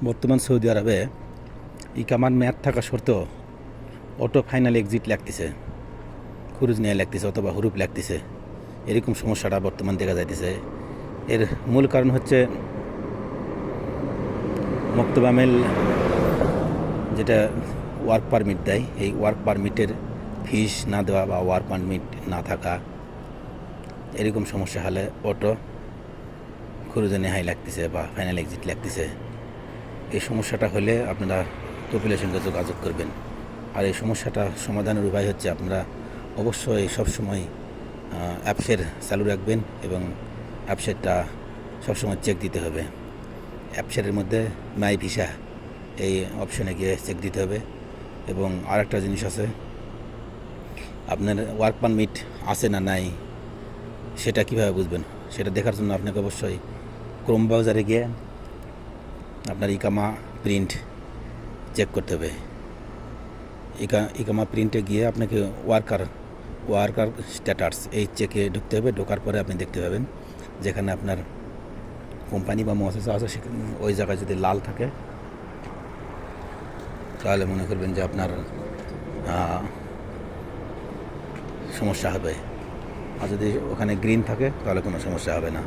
বর্তমান সৌদি আরবে ইকামার মেয়াদ থাকা সত্ত্বেও অটো ফাইনাল এক্সিট লাগতেছে, খুরুজ নিয়ে লাগতেছে অথবা হুরুপ লাগতেছে। এরকম সমস্যাটা বর্তমান দেখা যাইতেছে। এর মূল কারণ হচ্ছে মক্তব আমেল যেটা ওয়ার্ক পারমিট দেয়, এই ওয়ার্ক পারমিটের ফিস না দেওয়া বা ওয়ার্ক পারমিট না থাকা, এরকম সমস্যা হলে অটো খুরুজে নেহাই লাগতেছে বা ফাইনাল এক্সিট লাগতেছে। এই সমস্যাটা হলে আপনারা কপিলের সঙ্গে যোগাযোগ করবেন। আর এই সমস্যাটা সমাধানের উপায় হচ্ছে আপনারা অবশ্যই সবসময় অ্যাপসের চালু রাখবেন এবং অ্যাপসেরটা সবসময় চেক দিতে হবে। অ্যাপসের মধ্যে মাই ভিসা এই অপশনে গিয়ে চেক দিতে হবে। এবং আরেকটা জিনিস আছে, আপনার ওয়ার্ক পারমিট আছে না নাই সেটা কীভাবে বুঝবেন, সেটা দেখার জন্য আপনাকে অবশ্যই ক্রোম ব্রাউজারে গিয়ে আপনার ইকামা প্রিন্ট চেক করতে হবে। ইকামা প্রিন্টে গিয়ে আপনাকে ওয়ার্কার স্ট্যাটাস এই চেকে ঢুকতে হবে। ঢোকার পরে আপনি দেখতে পাবেন যেখানে আপনার কোম্পানি বা মহাসেসা আছে, সেখানে ওই জায়গায় যদি লাল থাকে তাহলে মনে করবেন যে আপনার সমস্যা হবে, আর যদি ওখানে গ্রিন থাকে তাহলে কোনো সমস্যা হবে না।